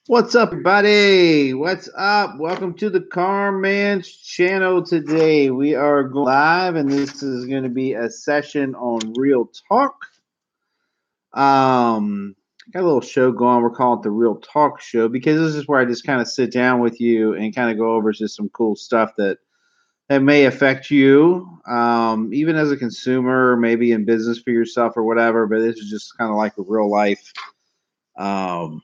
What's up, everybody? What's up? Welcome to the Carman's channel. Today we are going live, and this is going to be a session on Real Talk. Got a little show going. We're calling it the Real Talk Show because this is where I just kind of sit down with you and kind of go over just some cool stuff that may affect you, even as a consumer, maybe in business for yourself or whatever. But this is just kind of like a real life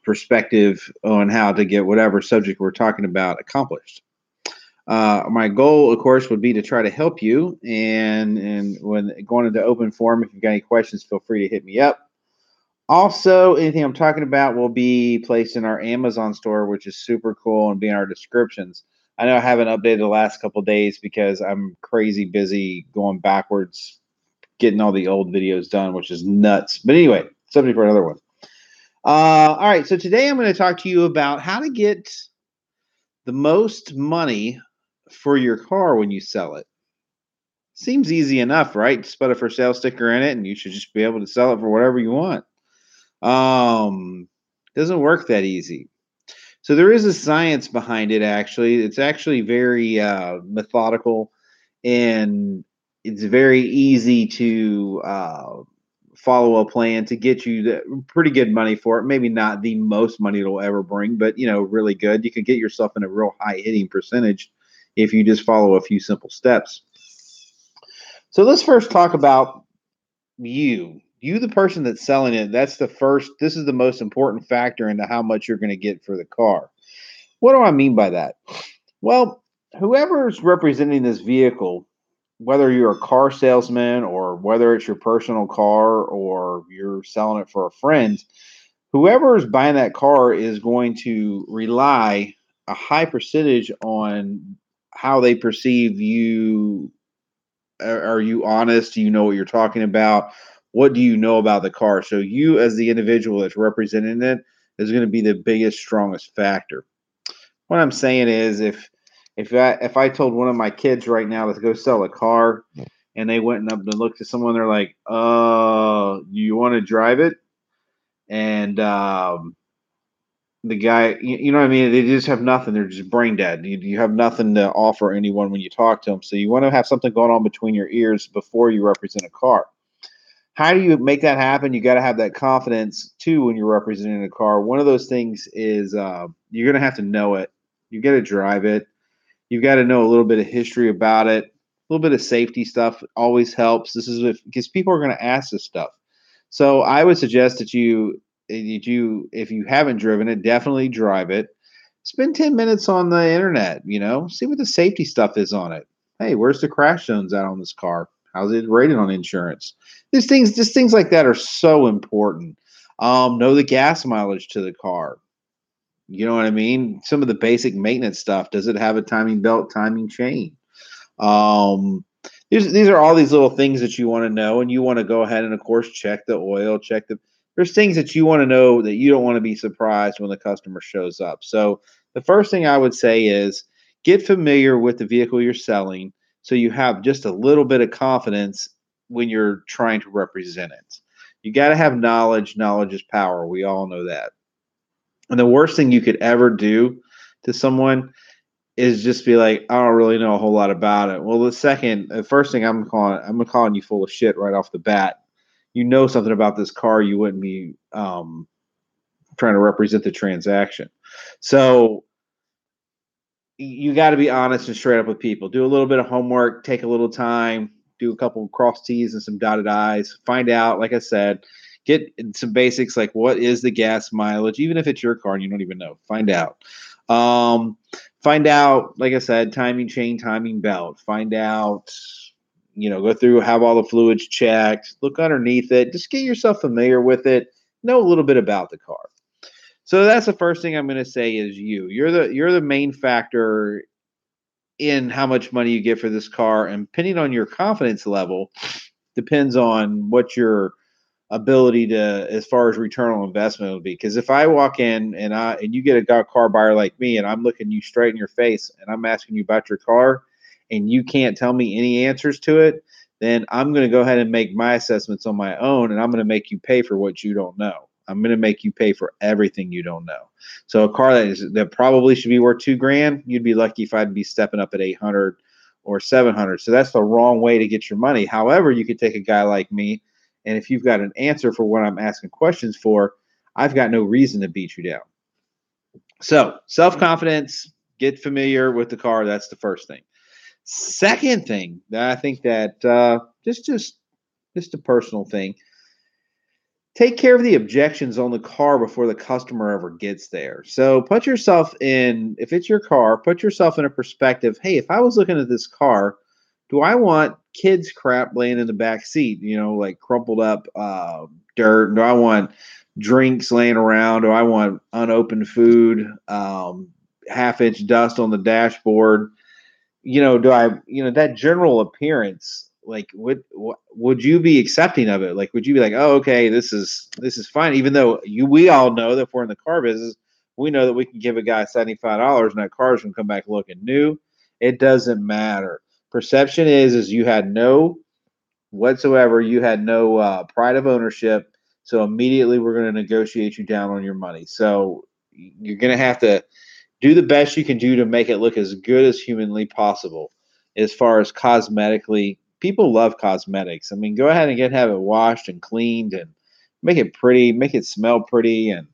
perspective on how to get whatever subject we're talking about accomplished. My goal, of course, would be to try to help you. And when going into open forum, if you've got any questions, feel free to hit me up. Also, anything I'm talking about will be placed in our Amazon store, which is super cool, and be in our descriptions. I know I haven't updated the last couple of days because I'm crazy busy going backwards, getting all the old videos done, which is nuts. But anyway, subject for another one. All right, so today I'm going to talk to you about how to get the most money for your car when you sell it. Seems easy enough, right? Just put a for sale sticker in it, and you should just be able to sell it for whatever you want. Doesn't work that easy. So there is a science behind it. Actually, it's actually very methodical, and it's very easy to follow a plan to get you pretty good money for it. Maybe not the most money it'll ever bring, but really good. You can get yourself in a real high hitting percentage if you just follow a few simple steps. So let's first talk about you, the person that's selling it. This is the most important factor into how much you're going to get for the car. What do I mean by that? Well, whoever's representing this vehicle, whether you're a car salesman or whether it's your personal car or you're selling it for a friend, whoever is buying that car is going to rely a high percentage on how they perceive you. Are you honest? Do you know what you're talking about? What do you know about the car? So you, as the individual that's representing it, is going to be the biggest, strongest factor. What I'm saying is, if I told one of my kids right now to go sell a car, and they went up and looked at someone, they're like, you want to drive it?" And the guy, you know what I mean? They just have nothing. They're just brain dead. You have nothing to offer anyone when you talk to them. So you want to have something going on between your ears before you represent a car. How do you make that happen? You got to have that confidence too when you're representing a car. One of those things is you're going to have to know it. You got to drive it. You've got to know a little bit of history about it. A little bit of safety stuff always helps. This is because people are going to ask this stuff. So I would suggest that if you haven't driven it, definitely drive it. Spend 10 minutes on the internet, see what the safety stuff is on it. Hey, where's the crash zones out on this car? How's it rated on insurance? Things like that are so important. Know the gas mileage to the car. You know what I mean? Some of the basic maintenance stuff. Does it have a timing belt, timing chain? Um, these are all these little things that you want to know, and you want to go ahead and, of course, check the oil, check the. There's things that you want to know that you don't want to be surprised when the customer shows up. So the first thing I would say is get familiar with the vehicle you're selling, so you have just a little bit of confidence when you're trying to represent it. You got to have knowledge. Knowledge is power. We all know that. And the worst thing you could ever do to someone is just be like, I don't really know a whole lot about it. Well, the first thing I'm calling you full of shit right off the bat. You know something about this car, you wouldn't be trying to represent the transaction. So you got to be honest and straight up with people. Do a little bit of homework, take a little time, do a couple of cross T's and some dotted I's. Find out, like I said, get some basics like what is the gas mileage, even if it's your car and you don't even know. Find out. Find out, like I said, timing chain, timing belt. Find out, go through, have all the fluids checked, look underneath it, just get yourself familiar with it, know a little bit about the car. So that's the first thing I'm going to say is you're the main factor in how much money you get for this car, and depending on your confidence level, depends on what your ability to, as far as return on investment would be. Because if I walk in and you get a car buyer like me, and I'm looking you straight in your face, and I'm asking you about your car, and you can't tell me any answers to it, then I'm going to go ahead and make my assessments on my own, and I'm going to make you pay for what you don't know. I'm going to make you pay for everything you don't know. So a car that probably should be worth $2,000, you'd be lucky if I'd be stepping up at 800 or 700. So that's the wrong way to get your money. However, you could take a guy like me, and if you've got an answer for what I'm asking questions for, I've got no reason to beat you down. So self-confidence, get familiar with the car. That's the first thing. Second thing that I think that just a personal thing, take care of the objections on the car before the customer ever gets there. So put yourself in, if it's your car, put yourself in a perspective. Hey, if I was looking at this car, do I want kids crap laying in the back seat, like crumpled up dirt? Do I want drinks laying around? Do I want unopened food, half-inch dust on the dashboard? Do I, that general appearance, like, would you be accepting of it? Like, would you be like, oh, okay, this is fine, even though we all know that if we're in the car business, we know that we can give a guy $75 and that car's gonna come back looking new. It doesn't matter. Perception is you had no whatsoever, you had no pride of ownership, so immediately we're going to negotiate you down on your money. So you're going to have to do the best you can do to make it look as good as humanly possible. As far as cosmetically, people love cosmetics. I mean, go ahead and have it washed and cleaned and make it pretty, make it smell pretty, and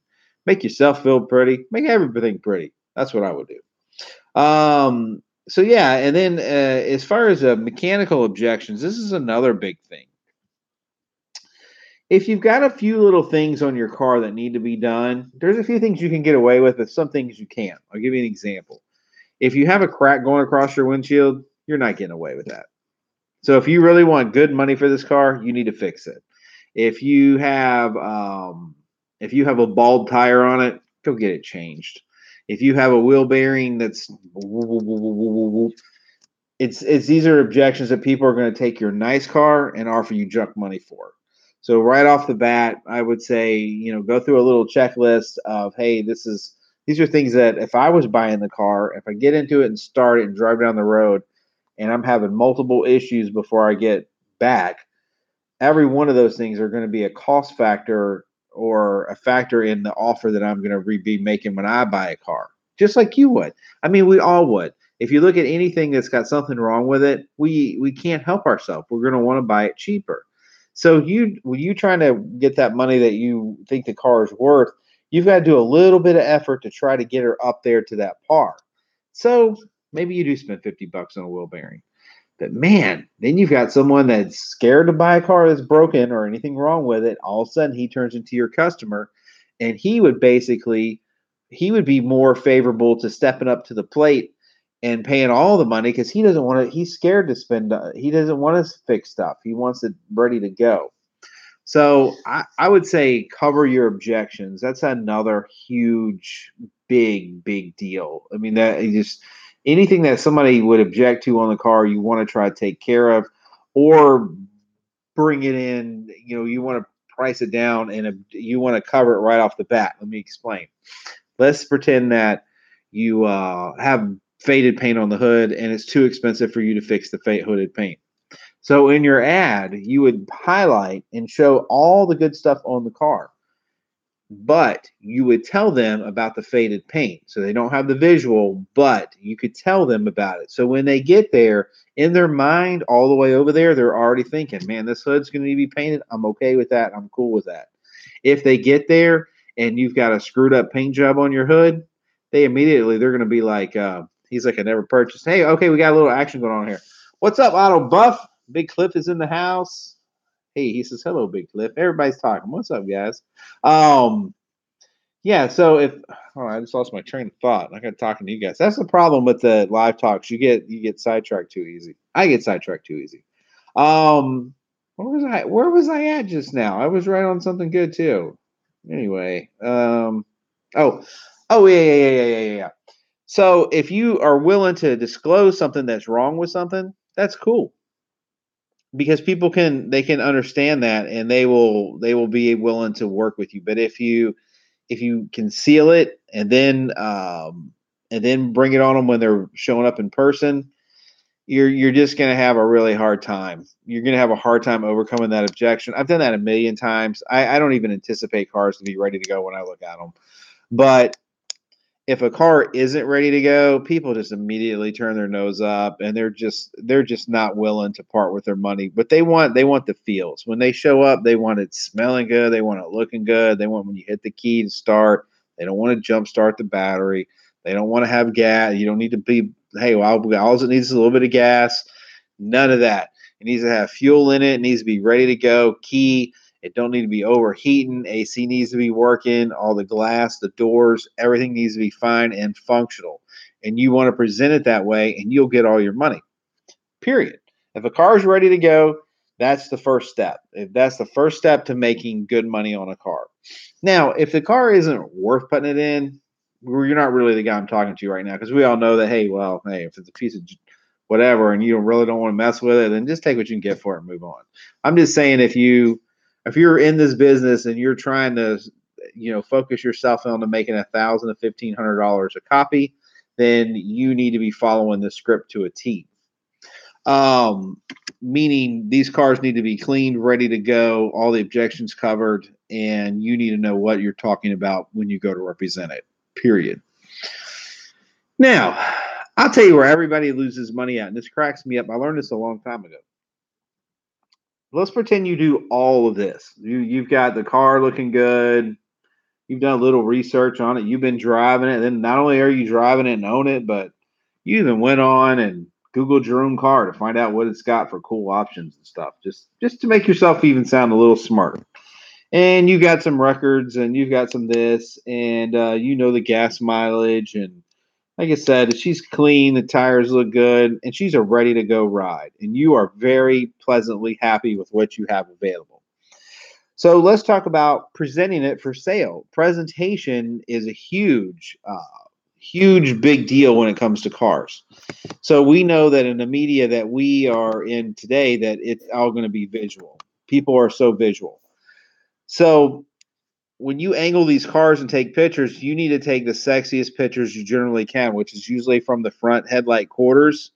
make yourself feel pretty, make everything pretty. That's what I would do. So yeah, and then as far as mechanical objections, this is another big thing. If you've got a few little things on your car that need to be done, there's a few things you can get away with, but some things you can't. I'll give you an example. If you have a crack going across your windshield, you're not getting away with that. So if you really want good money for this car, you need to fix it. If you have a bald tire on it, go get it changed. If you have a wheel bearing that's it's these are objections that people are going to take your nice car and offer you junk money for. So right off the bat, I would say, go through a little checklist of, hey, these are things that if I was buying the car, if I get into it and start it and drive down the road and I'm having multiple issues before I get back, every one of those things are going to be a cost factor or a factor in the offer that I'm going to be making when I buy a car, just like you would. I mean, we all would. If you look at anything that's got something wrong with it, we can't help ourselves. We're going to want to buy it cheaper. So when you trying to get that money that you think the car is worth, you've got to do a little bit of effort to try to get her up there to that par. So maybe you do spend $50 on a wheel bearing. But man, then you've got someone that's scared to buy a car that's broken or anything wrong with it. All of a sudden, he turns into your customer, and he would be more favorable to stepping up to the plate and paying all the money because he doesn't want to. He's scared to spend. He doesn't want to fix stuff. He wants it ready to go. So I would say cover your objections. That's another huge, big deal. I mean, that just anything that somebody would object to on the car, you want to try to take care of, or bring it in. You want to price it down and you want to cover it right off the bat. Let me explain. Let's pretend that you have faded paint on the hood and it's too expensive for you to fix the hooded paint. So in your ad, you would highlight and show all the good stuff on the car, but you would tell them about the faded paint. So they don't have the visual, but you could tell them about it. So when they get there, in their mind, all the way over there, they're already thinking, man, this hood's going to be painted. I'm okay with that. I'm cool with that. If they get there and you've got a screwed up paint job on your hood, they're going to be like, he's like, I never purchased. Hey, okay, we got a little action going on here. What's up, Auto Buff? Big Cliff is in the house. Hey, he says, hello, Big Cliff. Everybody's talking. What's up, guys? Yeah, so I just lost my train of thought. I got talking to you guys. That's the problem with the live talks. You get sidetracked too easy. I get sidetracked too easy. Where was I at just now? I was right on something good too. Anyway, yeah. So if you are willing to disclose something that's wrong with something, that's cool. Because people can understand that and they will be willing to work with you. But if you conceal it and then bring it on them when they're showing up in person, you're just going to have a really hard time. You're going to have a hard time overcoming that objection. I've done that a million times. I don't even anticipate cars to be ready to go when I look at them. But if a car isn't ready to go, people just immediately turn their nose up, and they're just not willing to part with their money. But they want the feels. When they show up, they want it smelling good, they want it looking good, they want when you hit the key to start. They don't want to jump start the battery. They don't want to have gas. You don't need to be, hey, well, all it needs is a little bit of gas. None of that. It needs to have fuel in it. It needs to be ready to go. Key. It don't need to be overheating. AC needs to be working. All the glass, the doors, everything needs to be fine and functional. And you want to present it that way, and you'll get all your money. Period. If a car is ready to go, that's the first step. If that's the first step to making good money on a car. Now, if the car isn't worth putting it in, you're not really the guy I'm talking to right now, because we all know that, hey, well, hey, if it's a piece of whatever and you really don't want to mess with it, then just take what you can get for it and move on. I'm just saying, if you're in this business and you're trying to focus yourself on to making $1,000 to $1,500 a copy, then you need to be following the script to a T. Meaning these cars need to be cleaned, ready to go, all the objections covered, and you need to know what you're talking about when you go to represent it. Period. Now, I'll tell you where everybody loses money at, and this cracks me up. I learned this a long time ago. Let's pretend you do all of this. You've got the car looking good. You've done a little research on it. You've been driving it. And then not only are you driving it and own it, but you even went on and Googled your own car to find out what it's got for cool options and stuff. Just to make yourself even sound a little smarter. And you got some records and you've got some this and the gas mileage, and like I said, she's clean, the tires look good, and she's a ready to go ride. And you are very pleasantly happy with what you have available. So let's talk about presenting it for sale. Presentation is a huge, big deal when it comes to cars. So we know that in the media that we are in today, that it's all going to be visual. People are so visual. So when you angle these cars and take pictures, you need to take the sexiest pictures you generally can, which is usually from the front headlight quarters.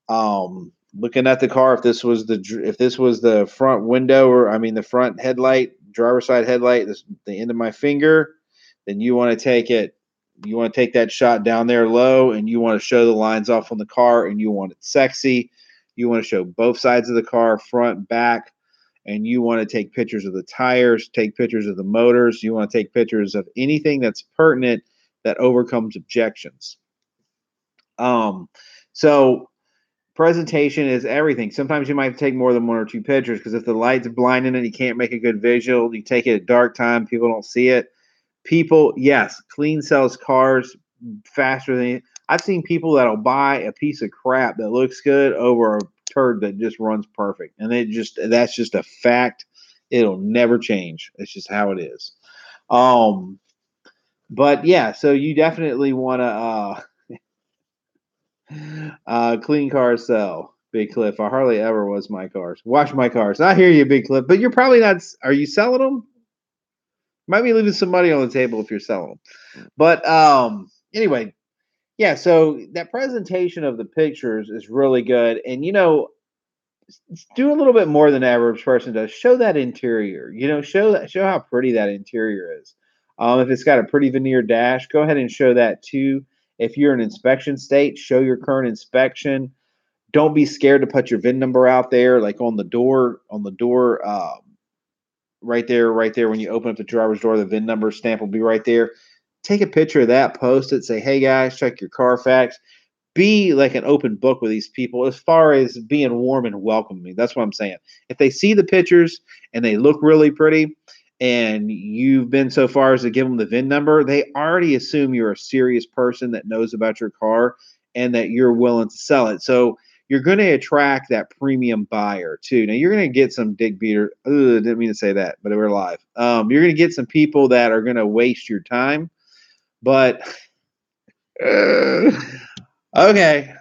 Looking at the car, if this was the front window, or I mean the front headlight, driver's side headlight, this the end of my finger, then you want to take it. You want to take that shot down there low, and you want to show the lines off on the car, and you want it sexy. You want to show both sides of the car, front, back, and you want to take pictures of the tires, take pictures of the motors. You want to take pictures of anything that's pertinent that overcomes objections. So presentation is everything. Sometimes you might take more than one or two pictures, because if the light's blinding and you can't make a good visual, you take it at dark time, people don't see it. Yes, clean sells cars faster than I've seen people that'll buy a piece of crap that looks good over a turd that just runs perfect. And that's just a fact. It'll never change. It's just how it is. But yeah, so you definitely want to clean cars sell. Big Cliff. I hardly ever was my cars. Wash my cars. I hear you, Big Cliff, but you're probably not. Are you selling them? Might be leaving some money on the table if you're selling them. But anyway, yeah. So that presentation of the pictures is really good, and do a little bit more than the average person does. Show that interior. Show how pretty that interior is. If it's got a pretty veneer dash, go ahead and show that too. If you're in inspection state, show your current inspection. Don't be scared to put your VIN number out there, like on the door, right there. When you open up the driver's door, the VIN number stamp will be right there. Take a picture of that, post it, say, hey guys, check your Carfax. Be like an open book with these people as far as being warm and welcoming. That's what I'm saying. If they see the pictures and they look really pretty, and you've been so far as to give them the VIN number, they already assume you're a serious person that knows about your car and that you're willing to sell it. So you're going to attract that premium buyer too. Now you're going to get some dick beater. Didn't mean to say that, but we're live. You're going to get some people that are going to waste your time, but okay.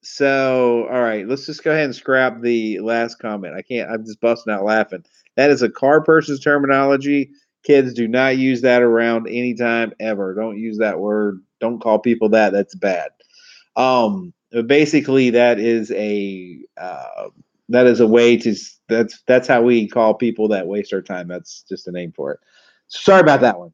So all right, let's just go ahead and scrap the last comment. I'm just busting out laughing. That is a car person's terminology. Kids, do not use that around anytime ever. Don't use that word. Don't call people that. That's bad. Basically, that is a way to that's how we call people that waste our time. That's just a name for it. Sorry about that one.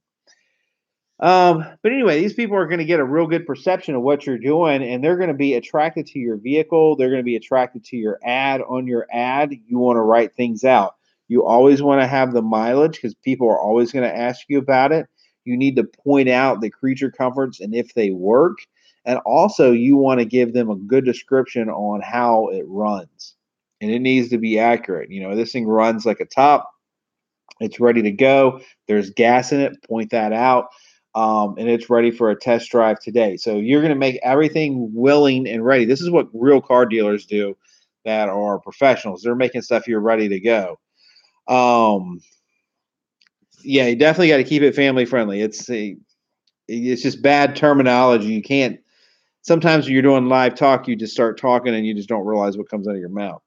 But anyway, these people are going to get a real good perception of what you're doing, and they're going to be attracted to your vehicle. They're going to be attracted to your ad. On your ad, you want to write things out. You always want to have the mileage because people are always going to ask you about it. You need to point out the creature comforts and if they work. And also, you want to give them a good description on how it runs. And it needs to be accurate. This thing runs like a top, it's ready to go. There's gas in it. Point that out. And it's ready for a test drive today. So you're going to make everything willing and ready. This is what real car dealers do that are professionals. They're making stuff you're ready to go. Yeah, you definitely got to keep it family friendly. It's just bad terminology. You can't. Sometimes when you're doing live talk, you just start talking and you just don't realize what comes out of your mouth.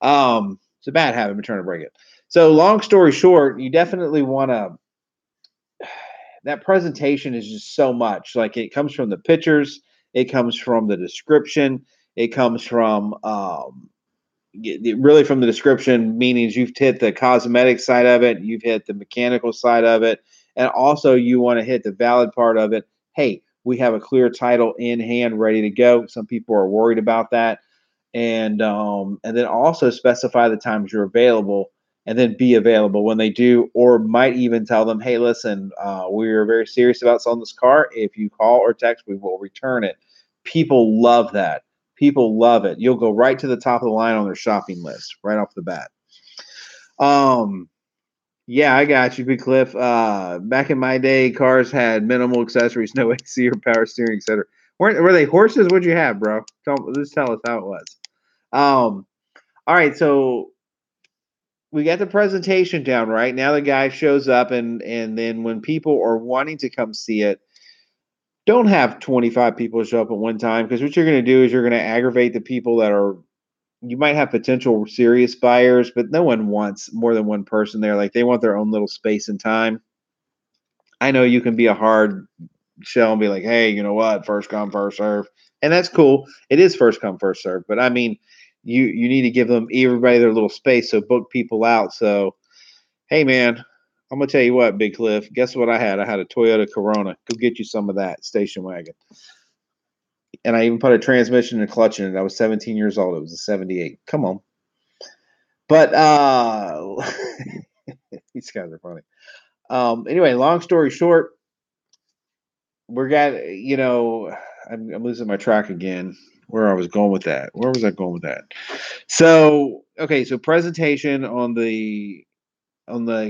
It's a bad habit. I'm trying to break it. So long story short, you definitely want to. That presentation is just so much. Like it comes from the pictures, it comes from the description, it comes from really from the description, meaning you've hit the cosmetic side of it, you've hit the mechanical side of it, and also you want to hit the valid part of it. Hey, we have a clear title in hand, ready to go. Some people are worried about that, and then also specify the times you're available, and then be available when they do, or might even tell them, hey, listen, we're very serious about selling this car. If you call or text, we will return it. People love that. People love it. You'll go right to the top of the line on their shopping list right off the bat. Yeah, I got you, Big Cliff. Back in my day, cars had minimal accessories, no AC or power steering, etc. Were they horses? What'd you have, bro? Just tell us how it was. All right, so we got the presentation down right now. The guy shows up, and then when people are wanting to come see it, don't have 25 people show up at one time, because what you're going to do is you're going to aggravate the people that are. You might have potential serious buyers, but no one wants more than one person there. Like they want their own little space and time. I know you can be a hard shell and be like, hey, you know what? First come, first serve. And that's cool. It is first come, first serve. But I mean, you need to give them everybody their little space. So book people out. So, hey man, I'm gonna tell you what, Big Cliff. Guess what I had? I had a Toyota Corona. Go get you some of that station wagon. And I even put a transmission and a clutch in it. I was 17 years old. It was a 78. Come on. But these guys are funny. Anyway, long story short, I'm losing my track again. Where I was going with that? Where was I going with that? So okay, so presentation on the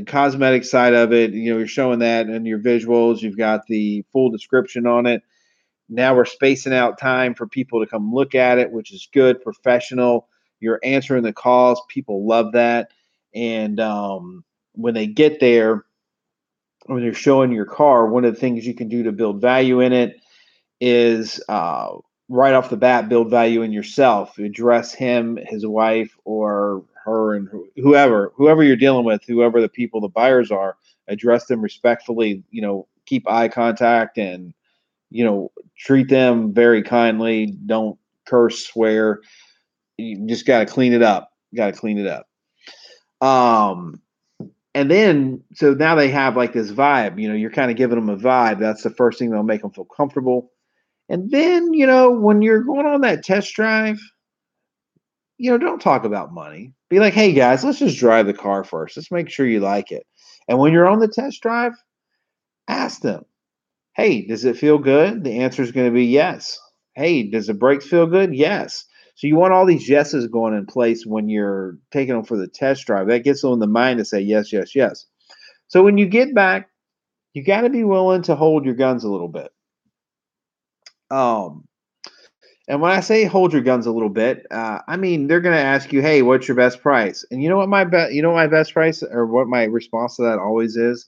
cosmetic side of it, you're showing that in your visuals. You've got the full description on it. Now we're spacing out time for people to come look at it, which is good, professional. You're answering the calls. People love that. And when they get there, when you're showing your car, one of the things you can do to build value in it is right off the bat, build value in yourself. Address him, his wife, or her, and whoever you're dealing with, whoever the people, the buyers are. Address them respectfully. Keep eye contact and treat them very kindly. Don't curse, swear. You just got to clean it up. Got to clean it up. And then, so now they have like this vibe. You're kind of giving them a vibe. That's the first thing that'll make them feel comfortable. And then, when you're going on that test drive, don't talk about money. Be like, hey guys, let's just drive the car first. Let's make sure you like it. And when you're on the test drive, ask them, hey, does it feel good? The answer is going to be yes. Hey, does the brakes feel good? Yes. So you want all these yeses going in place when you're taking them for the test drive. That gets them in the mind to say yes, yes, yes. So when you get back, you got to be willing to hold your guns a little bit. And when I say hold your guns a little bit, I mean they're going to ask you, "Hey, what's your best price?" And you know what my best price, or what my response to that always is?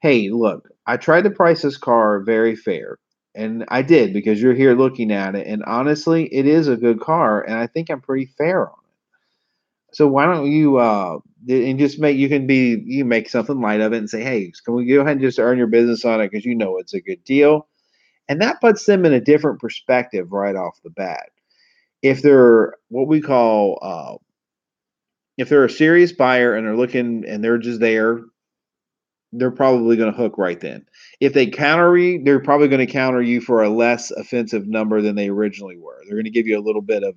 Hey, look, I tried to price this car very fair, and I did, because you're here looking at it, and honestly, it is a good car, and I think I'm pretty fair on it. So why don't you and just you make something light of it and say, "Hey, can we go ahead and just earn your business on it, because it's a good deal." And that puts them in a different perspective right off the bat. if they're what we call if they're a serious buyer and they're looking and they're just there, they're probably going to hook right then. If they counter you, they're probably going to counter you for a less offensive number than they originally were. They're going to give you a little bit of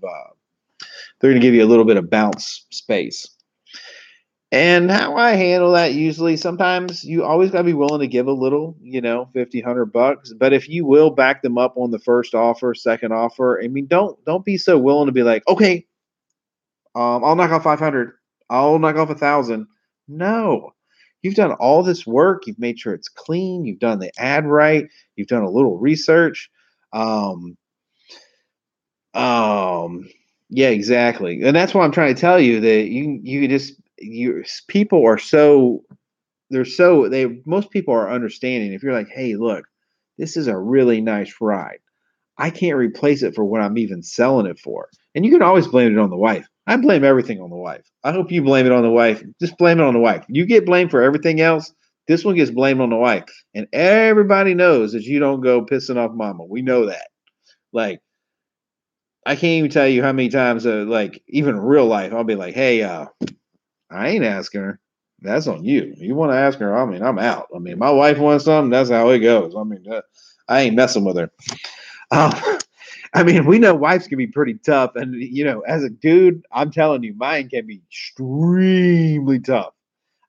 bounce space. And how I handle that usually, sometimes you always got to be willing to give a little, 50, $100. But if you will back them up on the first offer, second offer, I mean, don't be so willing to be like, okay, I'll knock off 500. I'll knock off 1,000. No, you've done all this work. You've made sure it's clean. You've done the ad right. You've done a little research. Um, um, yeah, exactly. And that's what I'm trying to tell you that people are so most people are understanding. If you're like, hey, look, this is a really nice ride. I can't replace it for what I'm even selling it for. And you can always blame it on the wife. I blame everything on the wife. I hope you blame it on the wife. Just blame it on the wife. You get blamed for everything else. This one gets blamed on the wife. And everybody knows that you don't go pissing off mama. We know that. Like, I can't even tell you how many times, like, even real life, I'll be like, hey, I ain't asking her. That's on you. You want to ask her? I mean, I'm out. I mean, my wife wants something. That's how it goes. I mean, I ain't messing with her. Um, I mean, we know wives can be pretty tough, and as a dude, I'm telling you, mine can be extremely tough.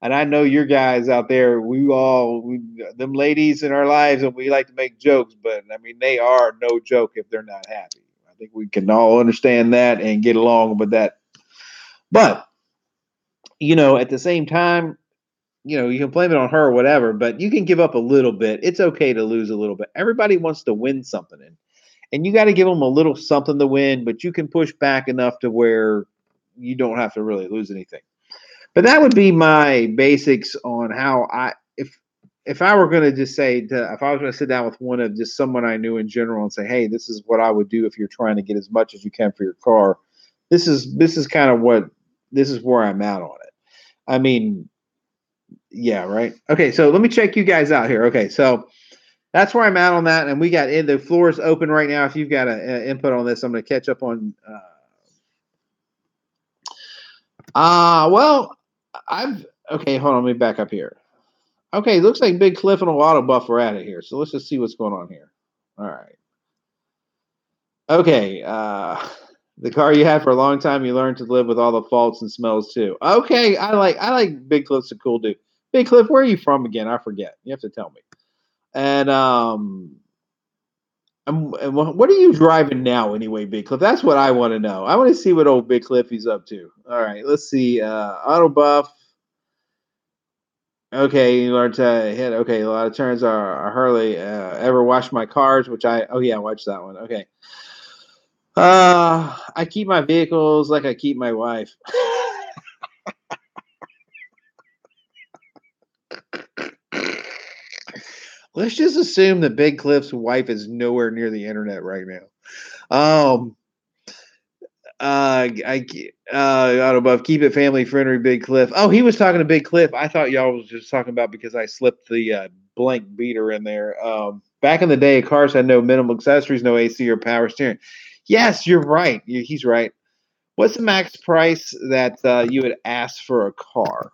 And I know your guys out there, them ladies in our lives, and we like to make jokes, but I mean, they are no joke if they're not happy. I think we can all understand that and get along with that. But at the same time, you can blame it on her or whatever, but you can give up a little bit. It's okay to lose a little bit. Everybody wants to win something, and you got to give them a little something to win, but you can push back enough to where you don't have to really lose anything. But that would be my basics on how if I were going to just say if I was going to sit down with one of just someone I knew in general and say, hey, this is what I would do if you're trying to get as much as you can for your car. This is kind of what this is where I'm at on it. I mean, yeah, right. Okay, so let me check you guys out here. Okay, so that's where I'm at on that, and we got the floor is open right now. If you've got an input on this, I'm going to catch up on. Well, I've okay. Hold on, let me back up here. Okay, looks like Big Cliff and Auto Buff are out of here, so let's just see what's going on here. All right. Okay, the car you had for a long time, you learned to live with all the faults and smells too. Okay, I like Big Cliff's a cool dude. Big Cliff, where are you from again? I forget. You have to tell me. And and what are you driving now anyway, Big Cliff? That's what I want to know. I want to see what old Big Cliff he's up to. All right, let's see. Auto Buff. Okay, you learned to hit. Okay, a lot of turns are Hurley. Ever wash my cars? Which oh yeah, I watched that one. Okay. I keep my vehicles like I keep my wife. Let's just assume that Big Cliff's wife is nowhere near the internet right now. Out above, keep it family friendly, Big Cliff. Oh, he was talking to Big Cliff. I thought y'all was just talking about because I slipped the blank beater in there. Back in the day, cars had no minimal accessories, no AC or power steering. Yes, you're right. He's right. What's the max price that you would ask for a car?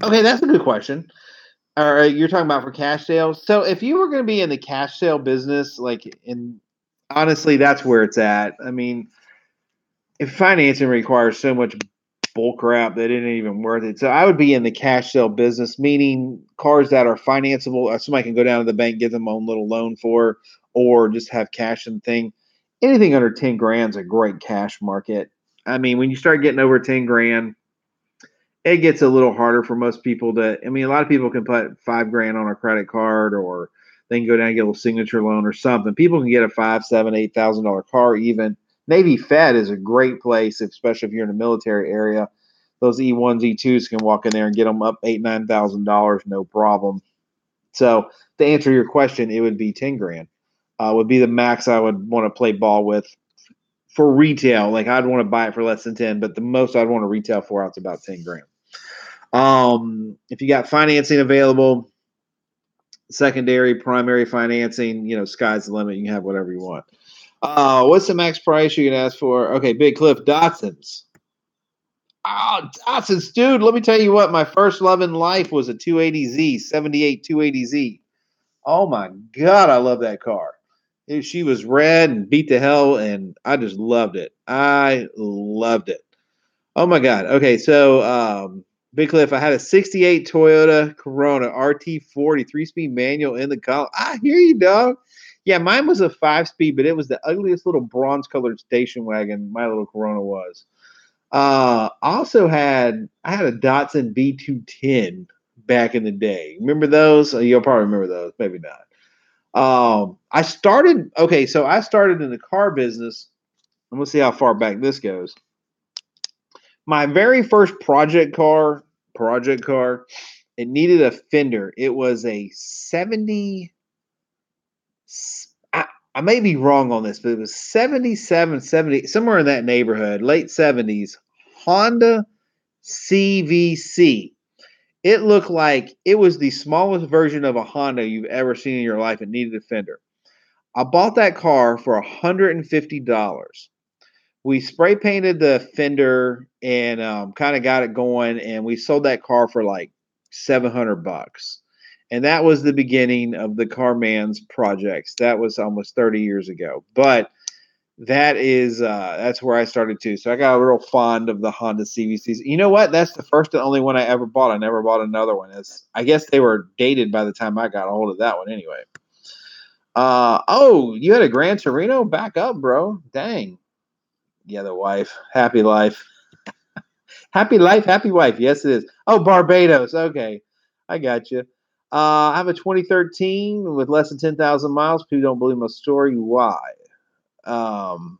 Okay, that's a good question. All right, you're talking about for cash sales. So if you were going to be in the cash sale business, honestly, that's where it's at. I mean, if financing requires so much bull crap that it ain't even worth it. So I would be in the cash sale business, meaning cars that are financeable. Or somebody can go down to the bank, give them a own little loan for, or just have cash and thing. Anything under 10 grand is a great cash market. I mean, when you start getting over 10 grand, it gets a little harder for most people to. I mean, a lot of people can put 5 grand on a credit card, or they can go down and get a little signature loan or something. People can get a $5, $7, $8,000 car even. Navy Fed is a great place, especially if you're in the military area. Those E1s, E2s can walk in there and get them up $8,000, $9,000, no problem. So to answer your question, it would be 10 grand. Would be the max I would want to play ball with for retail. Like I'd want to buy it for less than 10, but the most I'd want to retail for out's about 10 grand. If you got financing available, secondary, primary financing, sky's the limit. You can have whatever you want. What's the max price you can ask for? Okay, Big Cliff Dotsons. Oh, Dotsons, dude. Let me tell you what. My first love in life was a 280Z, 78 280Z. Oh my God, I love that car. She was red and beat the hell, and I just loved it. I loved it. Oh my God. Okay, so Big Cliff, I had a 68 Toyota Corona RT40 3-speed manual in the column. I hear you, dog. Yeah, mine was a 5-speed, but it was the ugliest little bronze colored station wagon my little Corona was. I had a Datsun B210 back in the day. Remember those? You'll probably remember those, maybe not. I started in the car business. I'm gonna see how far back this goes. My very first project car, it needed a fender. It was a 70. I may be wrong on this, but it was 77, 70, somewhere in that neighborhood, late 70s, Honda CVC. It looked like it was the smallest version of a Honda you've ever seen in your life. It needed a fender. I bought that car for $150. We spray painted the fender and kind of got it going, and we sold that car for like $700. And that was the beginning of the Car Man's projects. That was almost 30 years ago. But that's where I started too. So I got real fond of the Honda CVCs. You know what? That's the first and only one I ever bought. I never bought another one. I guess they were dated by the time I got a hold of that one anyway. Oh, you had a Gran Torino? Back up, bro. Dang. Yeah, the wife. Happy life. Happy life, happy wife. Yes, it is. Oh, Barbados. Okay. I got you. I have a 2013 with less than 10,000 miles. People don't believe my story. Why? Um,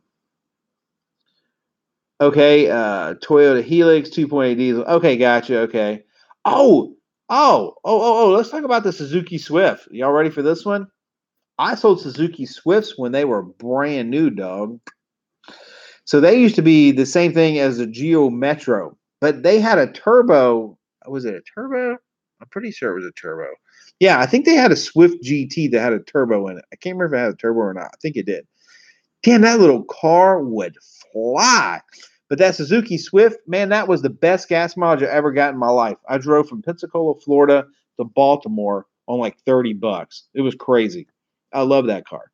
okay. Toyota Helix 2.8 diesel. Okay, gotcha. Okay. Oh. Let's talk about the Suzuki Swift. Y'all ready for this one? I sold Suzuki Swifts when they were brand new, dog. So they used to be the same thing as the Geo Metro, but they had a turbo. Was it a turbo? I'm pretty sure it was a turbo. Yeah, I think they had a Swift GT that had a turbo in it. I can't remember if it had a turbo or not. I think it did. Damn, that little car would fly. But that Suzuki Swift, man, that was the best gas mileage I ever got in my life. I drove from Pensacola, Florida to Baltimore on like $30. It was crazy. I love that car.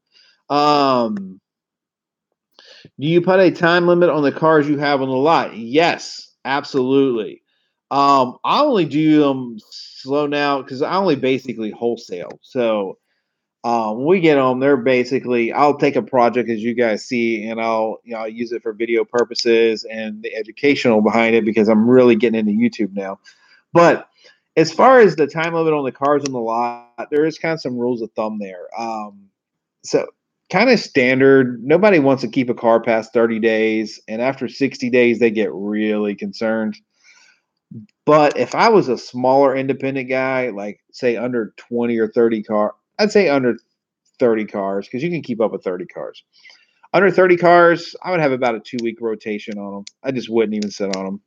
Do you put a time limit on the cars you have on the lot? Yes, absolutely. I only do them slow now because I only basically wholesale. So when we get them, they're basically I'll take a project as you guys see, and I'll use it for video purposes and the educational behind it because I'm really getting into YouTube now. But as far as the time limit on the cars on the lot, there is kind of some rules of thumb there. So kind of standard. Nobody wants to keep a car past 30 days, and after 60 days, they get really concerned. But if I was a smaller independent guy, like say under 20 or 30 car, I'd say under 30 cars because you can keep up with 30 cars. Under 30 cars, I would have about a 2-week rotation on them. I just wouldn't even sit on them.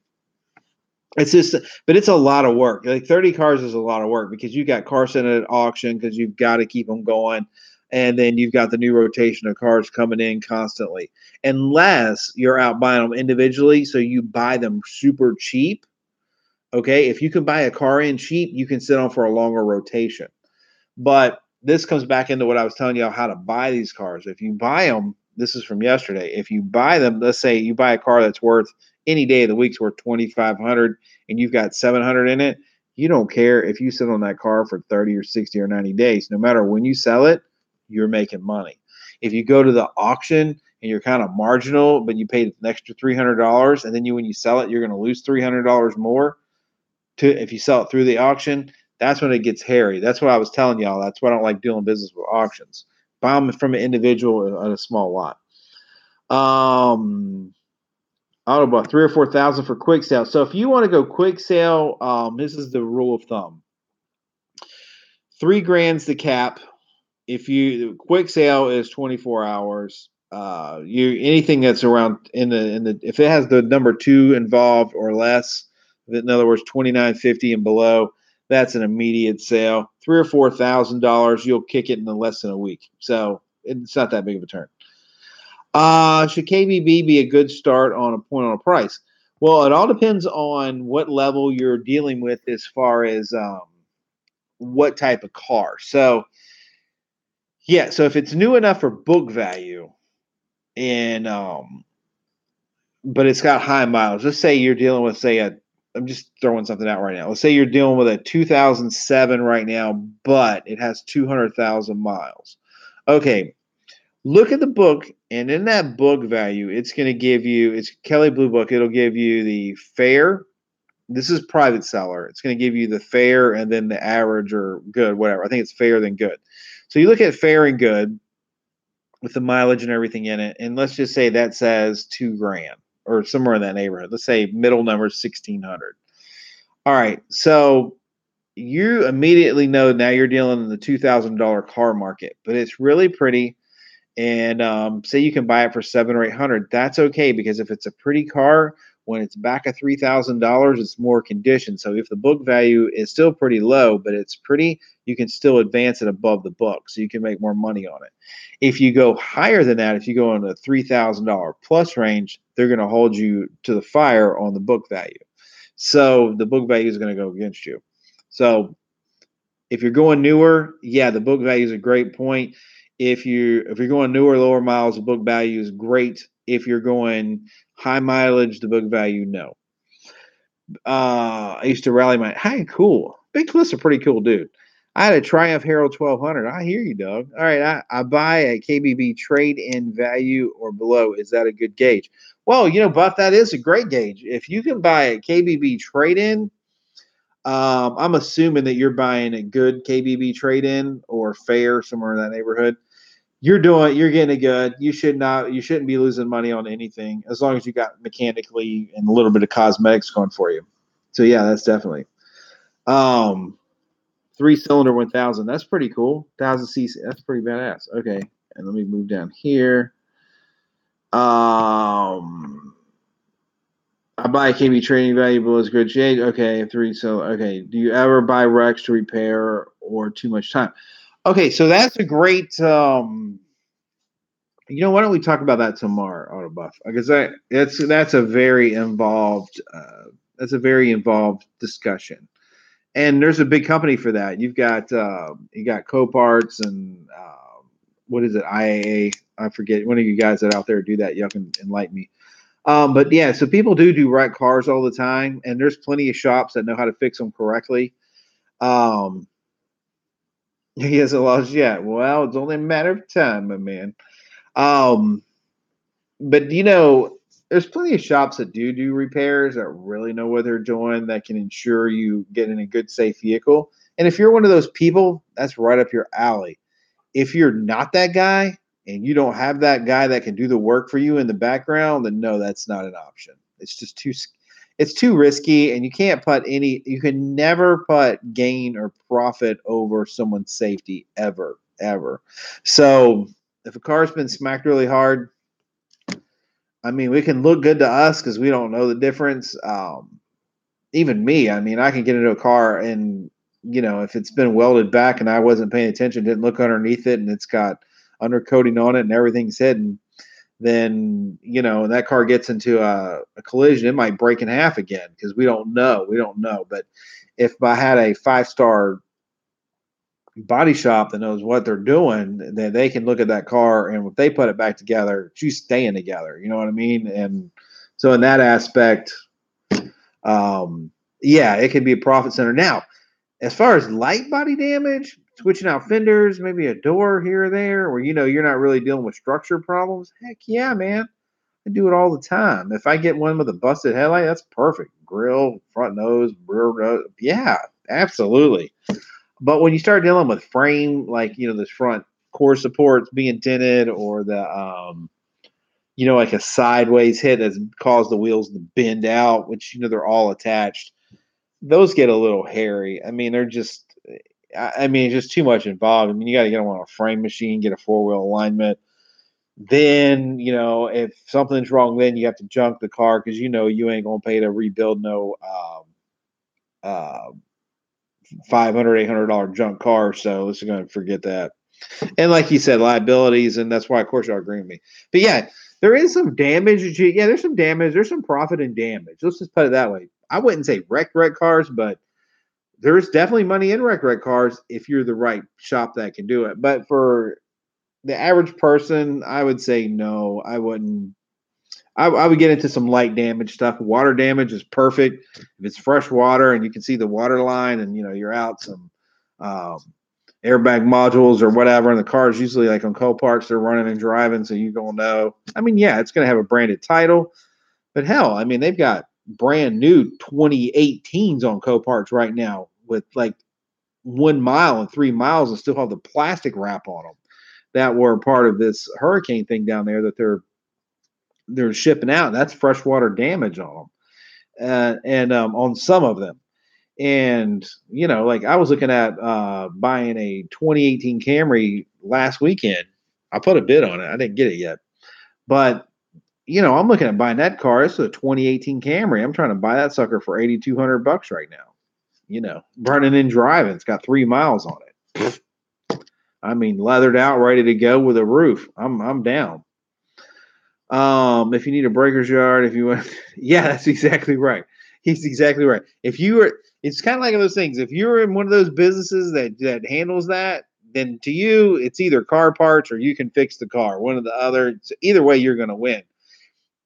It's just, but it's a lot of work. Like 30 cars is a lot of work because you got car sent at auction because you've got to keep them going. And then you've got the new rotation of cars coming in constantly. Unless you're out buying them individually, so you buy them super cheap. Okay. If you can buy a car in cheap, you can sit on for a longer rotation. But this comes back into what I was telling you how to buy these cars. If you buy them, this is from yesterday. If you buy them, let's say you buy a car that's worth any day of the week's worth 2,500 and you've got 700 in it, you don't care if you sit on that car for 30 or 60 or 90 days. No matter when you sell it, you're making money. If you go to the auction and you're kind of marginal, but you paid an extra $300, and then when you sell it, you're going to lose $300 more if you sell it through the auction. That's when it gets hairy. That's what I was telling y'all. That's why I don't like doing business with auctions. Buy them from an individual on a small lot. I don't know, about 3,000 or 4,000 for quick sale. So if you want to go quick sale, this is the rule of thumb: $3,000's the cap. If you quick sale is 24 hours. Anything that's around in the if it has the number 2 involved or less, in other words, 29.50 and below, that's an immediate sale. $3,000 or $4,000, you'll kick it in less than a week. So it's not that big of a turn. Should KBB be a good start on a point on a price? Well, it all depends on what level you're dealing with as far as what type of car. So, yeah, so if it's new enough for book value and but it's got high miles. Let's say you're dealing with I'm just throwing something out right now. Let's say you're dealing with a 2007 right now, but it has 200,000 miles. Okay, look at the book, and in that book value, it's going to give you, it's Kelly Blue Book. It'll give you the fair. This is private seller. It's going to give you the fair and then the average or good, whatever. I think it's fair then good. So you look at fair and good with the mileage and everything in it, and let's just say that says 2 grand or somewhere in that neighborhood. Let's say middle number is 1,600. All right, so you immediately know now you're dealing in the $2,000 car market, but it's really pretty. And say you can buy it for 700 or 800, that's okay because if it's a pretty car, when it's back at $3,000, it's more condition. So if the book value is still pretty low, but it's pretty, you can still advance it above the book, so you can make more money on it. If you go higher than that, if you go in the $3,000 plus range, they're going to hold you to the fire on the book value. So the book value is going to go against you. So if you're going newer, yeah, the book value is a great point. If you're going newer, lower miles, the book value is great. If you're going high mileage, the book value, no. I used to rally my. Hey, cool. Big Cliff's a pretty cool dude. I had a Triumph Herald 1200. I hear you, Doug. All right, I buy a KBB trade in value or below. Is that a good gauge? Well, Buff, that is a great gauge. If you can buy a KBB trade in, I'm assuming that you're buying a good KBB trade in or fair somewhere in that neighborhood. You're getting it good. You shouldn't be losing money on anything as long as you got mechanically and a little bit of cosmetics going for you. So yeah, that's definitely. Um, 3-cylinder 1000. That's pretty cool. 1000 cc. That's pretty badass. Okay, and let me move down here. I buy KB training valuable as good shade. Okay, 3. So okay, do you ever buy Rex to repair or too much time? Okay, so that's a great. Why don't we talk about that tomorrow, Autobuff? Because that's a very involved discussion, and there's a big company for that. You got Coparts and what is it, IAA? I forget. One of you guys that out there do that, y'all can enlighten me. But yeah, so people do wreck cars all the time, and there's plenty of shops that know how to fix them correctly. Um, he hasn't lost yet. Well, it's only a matter of time, my man. Um, but there's plenty of shops that do repairs that really know what they're doing that can ensure you get in a good, safe vehicle. And if you're one of those people, that's right up your alley. If you're not that guy and you don't have that guy that can do the work for you in the background, then no, that's not an option. It's too risky, and you can never put gain or profit over someone's safety ever, ever. So if a car's been smacked really hard, I mean, we can look good to us because we don't know the difference. Even me, I mean, I can get into a car and if it's been welded back and I wasn't paying attention, didn't look underneath it, and it's got undercoating on it and everything's hidden, then that car gets into a collision, it might break in half again because we don't know. But if I had a 5-star body shop that knows what they're doing, then they can look at that car, and if they put it back together, she's staying together. You know what I mean? And so in that aspect, yeah, it can be a profit center. Now, as far as light body damage, switching out fenders, maybe a door here or there, where you're not really dealing with structure problems. Heck yeah, man. I do it all the time. If I get one with a busted headlight, that's perfect. Grill, front nose, rear nose. Yeah, absolutely. But when you start dealing with frame, like this front core supports being dented, or like a sideways hit that's caused the wheels to bend out, which they're all attached. Those get a little hairy. I mean, they're just. I mean, it's just too much involved. I mean, you got to get them on a frame machine, get a 4-wheel alignment. Then, if something's wrong, then you have to junk the car because you ain't gonna pay to rebuild no uh, $500, $800 junk car. So let's gonna forget that. And like you said, liabilities, and that's why, of course, y'all agree with me. But yeah, There is some damage. Yeah, there's some damage. There's some profit in damage. Let's just put it that way. I wouldn't say wreck cars, but there's definitely money in wreck cars if you're the right shop that can do it. But for the average person, I would say no. I wouldn't. I would get into some light damage stuff. Water damage is perfect if it's fresh water and you can see the water line, and you're out some um, airbag modules or whatever. And the car is usually like on Coparts, they're running and driving, so you don't know. I mean, yeah, it's going to have a branded title, but hell, I mean, they've got brand new 2018s on Coparts right now with like 1 mile and 3 miles and still have the plastic wrap on them that were part of this hurricane thing down there that they're shipping out. That's freshwater damage on them, and on some of them. And like I was looking at buying a 2018 Camry last weekend. I put a bid on it. I didn't get it yet, but I'm looking at buying that car. It's a 2018 Camry. I'm trying to buy that sucker for $8,200 right now. Burning and driving. It's got 3 miles on it. I mean, leathered out, ready to go with a roof. I'm down. If you need a breaker's yard, if you want, yeah, that's exactly right. He's exactly right. If you were, it's kind of like those things. If you're in one of those businesses that handles that, then to you, it's either car parts or you can fix the car. One or the other. So either way, you're going to win.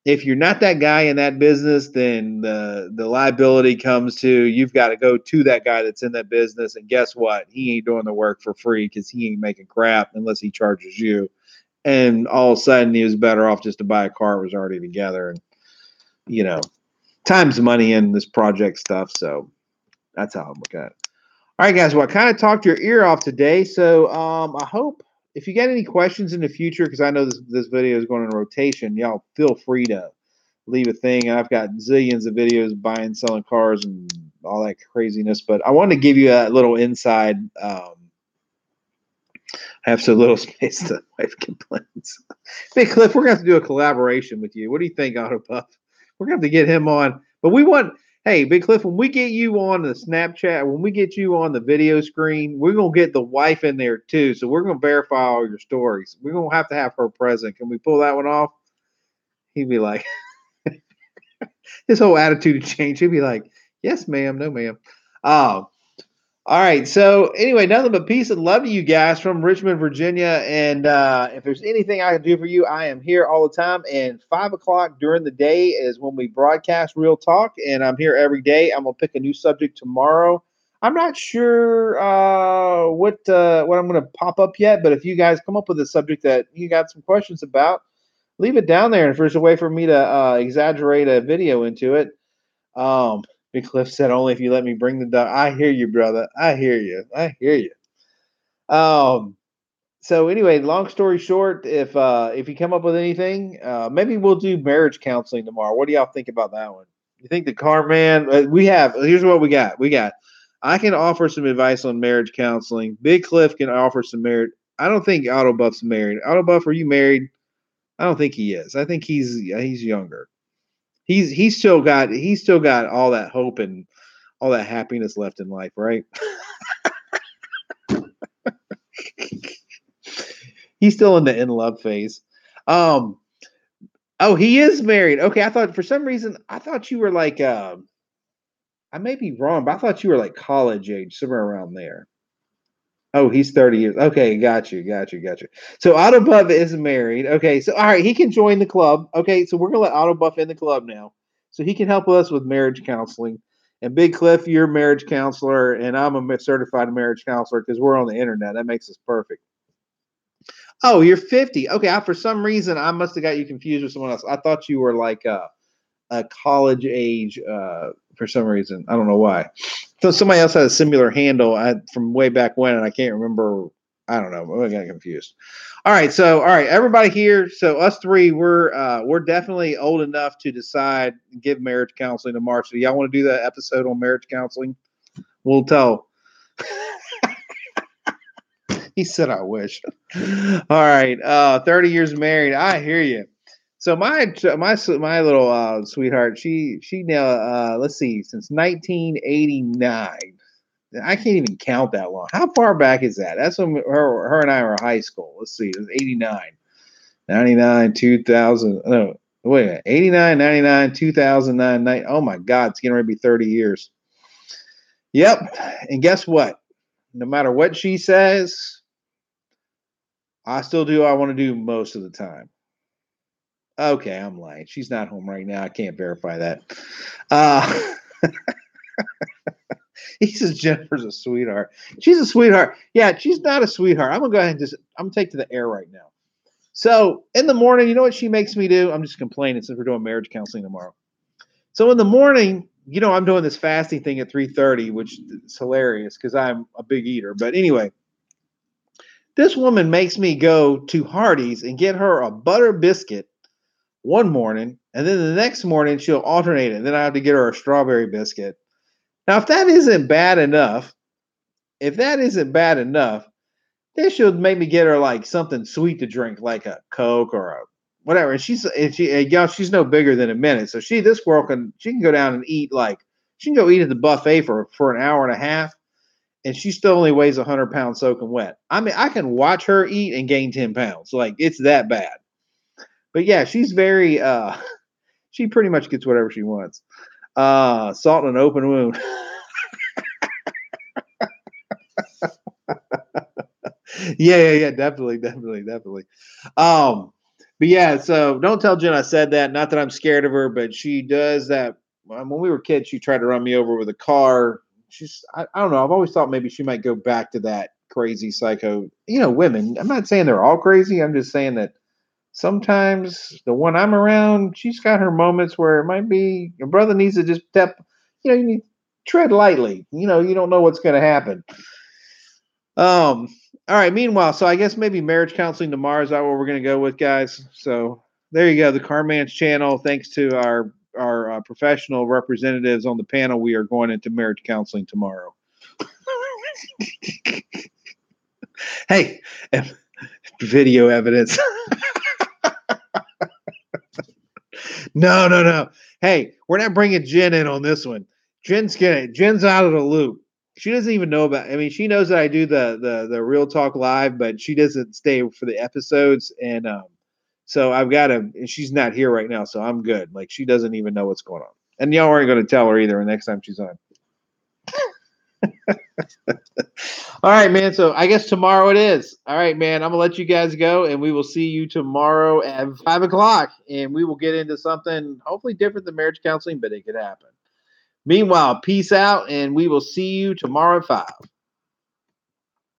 If you're not that guy in that business, then the liability comes to you've got to go to that guy that's in that business. And guess what? He ain't doing the work for free because he ain't making crap unless he charges you. And all of a sudden, he was better off just to buy a car that was already together. And, time's money in this project stuff. So that's how I'm looking at it. All right, guys. Well, I kind of talked your ear off today. So I hope if you got any questions in the future, because I know this video is going in rotation, y'all feel free to leave a thing. I've got zillions of videos buying, selling cars and all that craziness. But I wanted to give you a little inside. I have so little space that wife complains. Hey, Cliff, we're going to have to do a collaboration with you. What do you think, Autopuff? We're going to have to get him on. But hey, Big Cliff, when we get you on the Snapchat, when we get you on the video screen, we're going to get the wife in there too. So we're going to verify all your stories. We're going to have her present. Can we pull that one off? He'd be like, his whole attitude would change. He'd be like, yes, ma'am. No, ma'am. All right. So anyway, nothing but peace and love to you guys from Richmond, Virginia. And if there's anything I can do for you, I am here all the time. And 5 o'clock during the day is when we broadcast Real Talk. And I'm here every day. I'm going to pick a new subject tomorrow. I'm not sure what I'm going to pop up yet. But if you guys come up with a subject that you got some questions about, leave it down there. And if there's a way for me to exaggerate a video into it, Big Cliff said, only if you let me bring the dog. I hear you, brother. I hear you. I hear you. So anyway, long story short, if you come up with anything, maybe we'll do marriage counseling tomorrow. What do y'all think about that one? You think the car man? Here's what we got. I can offer some advice on marriage counseling. Big Cliff can offer some marriage. I don't think Autobuff's married. Autobuff, are you married? I don't think he is. I think he's younger. He's still got all that hope and all that happiness left in life, right? He's still in the in love phase. Oh, he is married. Okay, I thought for some reason you were like I may be wrong, but I thought you were like college age, somewhere around there. Oh, he's 30 years. Okay, got you. So Autobuff is married. Okay, so all right, he can join the club. Okay, so we're gonna let Autobuff in the club now, so he can help us with marriage counseling. And Big Cliff, you're a marriage counselor, and I'm a certified marriage counselor because we're on the internet. That makes us perfect. Oh, you're 50. Okay, for some reason I must have got you confused with someone else. I thought you were like a college age for some reason. I don't know why. So somebody else had a similar handle from way back when, and I can't remember. I don't know. I got confused. All right, everybody here. So us three, we're definitely old enough to decide give marriage counseling to March. So y'all want to do that episode on marriage counseling? We'll tell. He said, "I wish." All right, 30 years married. I hear you. So my little sweetheart, she now let's see, since 1989. I can't even count that long. How far back is that? That's when her and I were in high school. Let's see, it was 89. 99, 2000. No, wait a minute. 89, 99, 2009. Oh my God, it's getting ready to be 30 years. Yep. And guess what? No matter what she says, I still do what I want to do most of the time. Okay, I'm lying. She's not home right now. I can't verify that. Uh, he says Jennifer's a sweetheart. She's a sweetheart. Yeah, she's not a sweetheart. I'm gonna go ahead and I'm gonna take to the air right now. So in the morning, you know what she makes me do? I'm just complaining since we're doing marriage counseling tomorrow. So in the morning, I'm doing this fasting thing at 3:30, which is hilarious because I'm a big eater. But anyway, this woman makes me go to Hardee's and get her a butter biscuit one morning, and then the next morning she'll alternate it. And then I have to get her a strawberry biscuit. Now, if that isn't bad enough, then she'll make me get her like something sweet to drink, like a Coke or a whatever. And she's no bigger than a minute. So this girl can go down and eat she can go eat at the buffet for an hour and a half, and she still only weighs 100 pounds soaking wet. I mean, I can watch her eat and gain 10 pounds. Like it's that bad. But yeah, she's very she pretty much gets whatever she wants. Salt in an open wound. Yeah, definitely. But yeah, so don't tell Jen I said that. Not that I'm scared of her, but she does that. When we were kids, she tried to run me over with a car. I don't know. I've always thought maybe she might go back to that crazy psycho. Women. I'm not saying they're all crazy. I'm just saying that sometimes the one I'm around, she's got her moments where it might be your brother needs to just step. You need to tread lightly. You don't know what's going to happen. All right. Meanwhile, so I guess maybe marriage counseling tomorrow is that what we're going to go with, guys. So there you go. The Carman's channel. Thanks to our professional representatives on the panel, we are going into marriage counseling tomorrow. Hey, video evidence. No. Hey, we're not bringing Jen in on this one. Jen's out of the loop. She doesn't even know about. I mean, she knows that I do the Real Talk Live, but she doesn't stay for the episodes. And so I've got to. She's not here right now, so I'm good. Like she doesn't even know what's going on, and y'all aren't going to tell her either. Next time she's on. All right, man. So I guess tomorrow it is. All right, man. I'm gonna let you guys go, and we will see you tomorrow at 5:00, and we will get into something hopefully different than marriage counseling, but it could happen. Meanwhile, peace out, and we will see you tomorrow at 5.